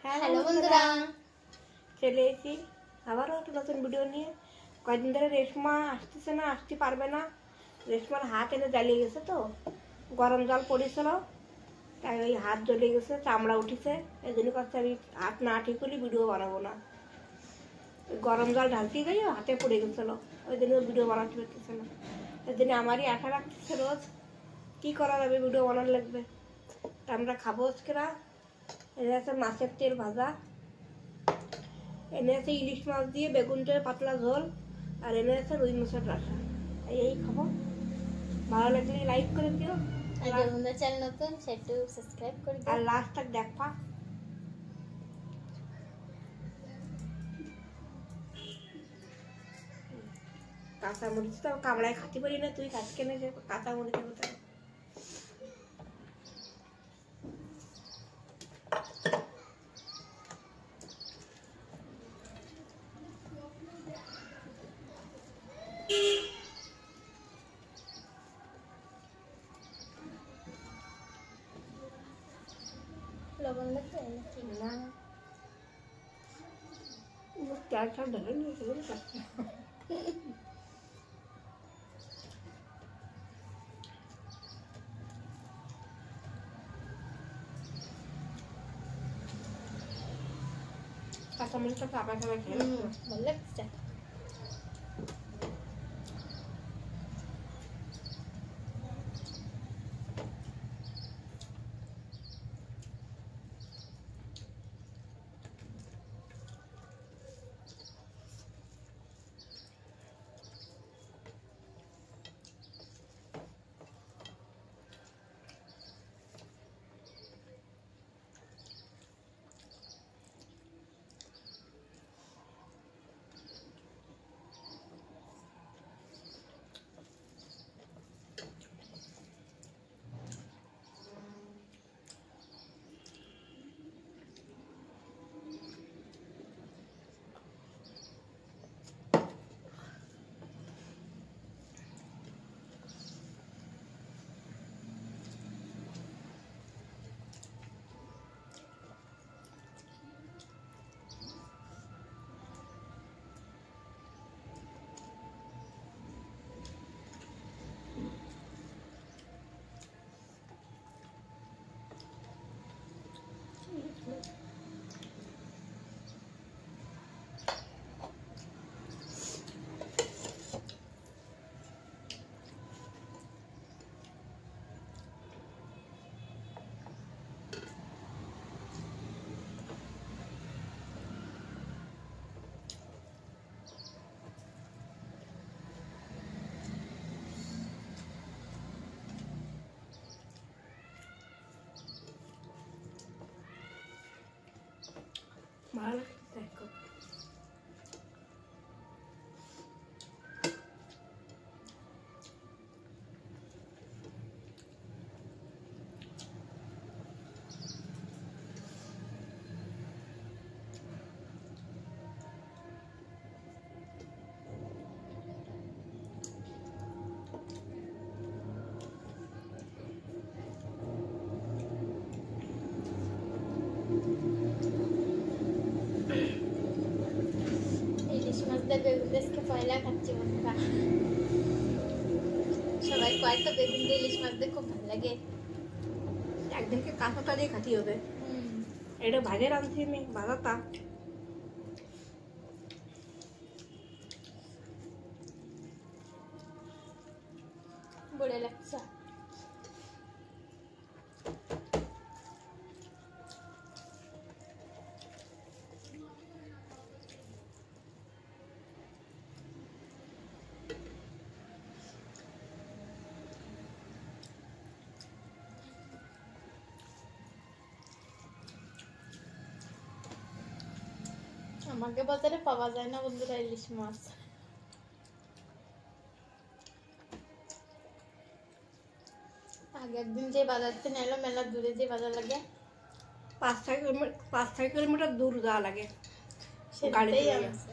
Hello বন্ধুরা, চলে এসেছি আবারও একটা নতুন ভিডিও নিয়ে। কয়েকদিন ধরে রেশমা আসতেছে না, আসতে পারবে না। রেশমার হাত এনে জ্বালিয়ে গেছে, তো গরম জল পড়েছিল, তাই ওই হাত জ্বলে গেছে, চামড়া উঠেছে। এই জন্য কাছে আমি হাত না ঠিক করলে ভিডিও বানাবো না। গরম জল ঢালতে গিয়ে হাতে পড়ে গেছিলো, ওই জন্য ভিডিও বানাতে পারতেছে না। এই জন্য আমারই আশা রাখতেছে রোজ কী করা যাবে, ভিডিও বানানো লাগবে। তা আমরা খাবো আজকেরা। এনে আছে মাছের তেল ভাজা, এনে আছে ইলিশ মাছ দিয়ে বেগুন দিয়ে পাতলা ঝোল, আর এনে আছে রুই মাছের রাসা। এই খাবো। ভালো লাগলে লাইক করে দিও, আর বন্ধুরা চ্যানেল নতুন সেটা সাবস্ক্রাইব করে দিও আর লাস্ট তক দেখবা। কাঁচা মরিচ তো কামড়ায় খাতে পারি না, তুই খাস কেনে যে কাঁচা মরিচের মতো। লবণ লাগবে নাকি না, চার চার ধরে নিয়েছিল। কাঁচা মরিচটা চাপা চাপা খেয়ে ভালো লাগছে। ভালো লাগছে দেখো। ইলিশ মাছ দিয়ে বেগুন দেশকে পয়লা খাচ্ছি বন্ধুরা। সবাই কয় তো বেগুন দিয়ে ইলিশ মাছ দিয়ে খুব ভালো লাগে। একদিনকে কাঁচাটা দিয়ে খাতি হবে। এটা ভাজে রাঁধছি আমি, ভাজাটা বড়ে লাগছে। আমাকে বাজারে পাওয়া যায় না বন্ধুরা ইলিশ মাছ। আগের দিন যে বাজার থেকে এলো, মেলা দূরে যে বাজার লাগে, 5-6 কিলোমিটার দূর যাওয়া লাগে সেটাই আনছে।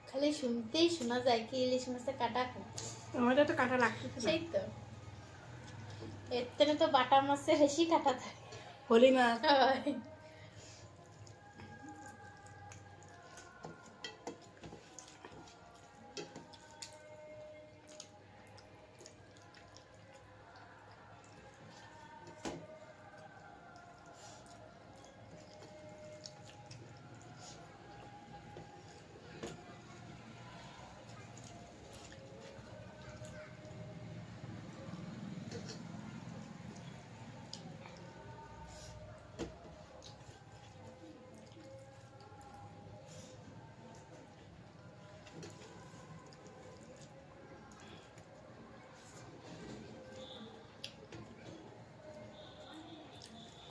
খালি শুনতেই শোনা যায় কি ইলিশ মাছে কাটা খায়। আমাদের তো কাটা লাগতেছে না। সেই তো এর থেকে তো বাটা মাছে বেশি কাটা থাকে। হলি মাছ হয়।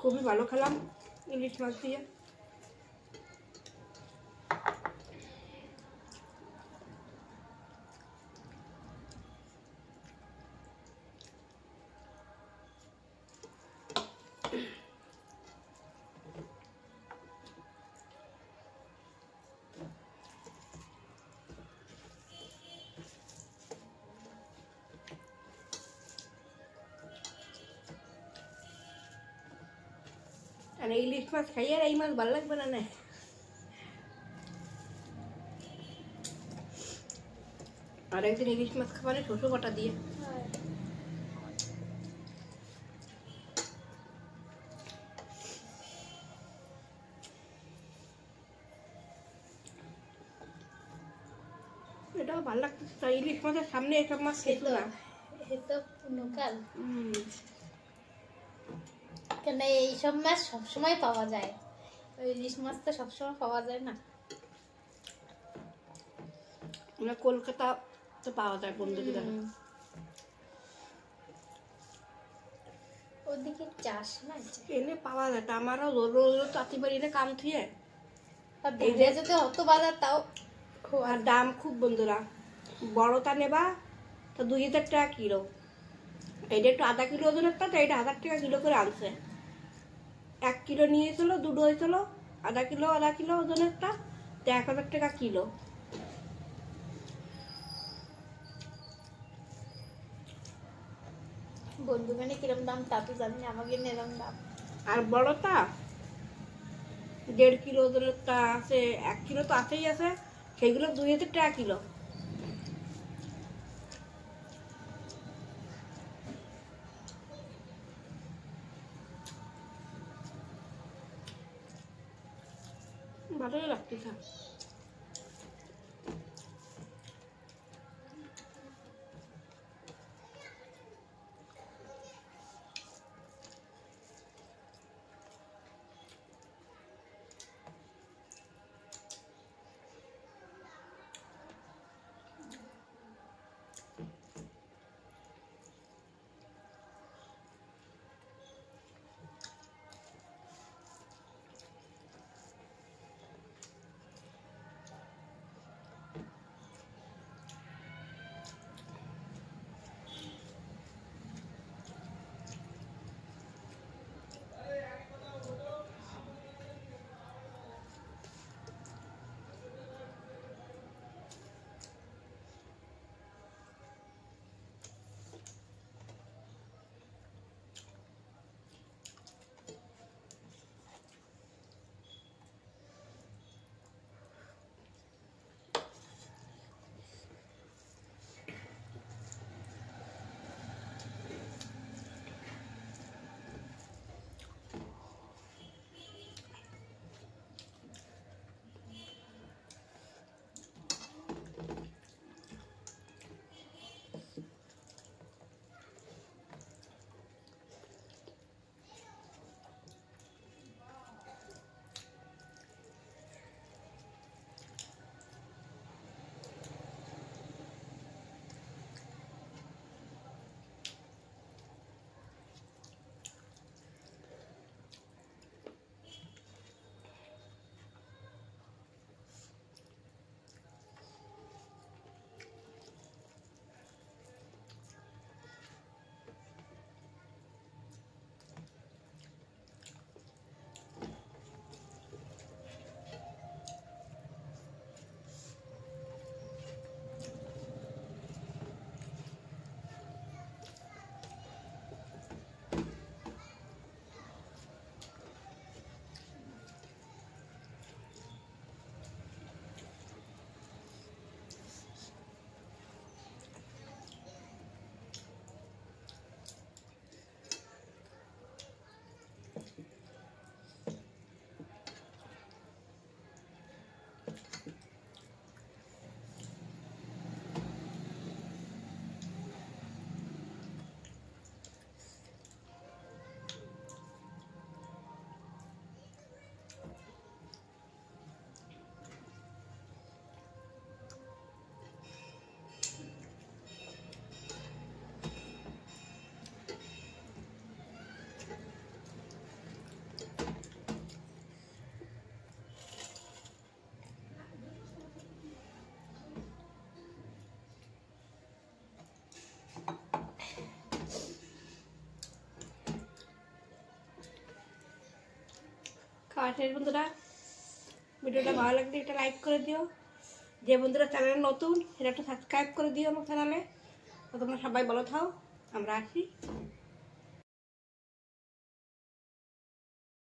খুবই ভালো খেলাম ইলিশ মাছ দিয়ে। আর এই ইলিশ মাছ খাইয়ে আর এই মাছ ভালো লাগবে না না। আর একদিন ইলিশ মাছ খাবারে শস্য বাটা দিয়ে। এটাও ভালো লাগতেছে। তাই ইলিশ মাছের সামনে এসব মাছ খেত না। এ তো লোকাল। হুম। কেন এইসব মাছ সবসময় পাওয়া যায়, ওই ইলিশ মাছ তো সবসময় পাওয়া যায় না। আমরা কলকাতা তো পাওয়া যায় বন্ধুদের। ওদিকে চাষ না এনে পাওয়া যায় তা আমারও রোজ রোজ তাঁতি বাড়ি এনে কাম থুয়ে। এই যে যদি অত বাজার তাও আর দাম খুব বন্ধুরা। বড়টা নেবা তো 2000 টাকা কিলো। এইটা একটু আধা কিলো ওজনেরটা তো এটা 1000 টাকা কিলো করে আনছে। 1 কিলো নিয়েছিল, দুটো হয়েছিল আধা কিলো ওজনেরটা তো 1000 টাকা কিলো। বন্ধুখানে কিরম দাম তা তো জানি, আমাকে এরম দাম। আর বড়টা 1.5 কিলো ওজনেরটা আছে, 1 কিলো তো আছেই আছে, সেগুলো 2000 টাকা কিলো। ভালোই লাগতেছে। খাওয়া শেষ বন্ধুরা। ভিডিওটা ভালো লাগলে একটা লাইক করে দিও, যে বন্ধুরা চ্যানেলে নতুন সেটা একটু সাবস্ক্রাইব করে দিও আমার চ্যানেলে। তো তোমরা সবাই ভালো থাও, আমরা আসি।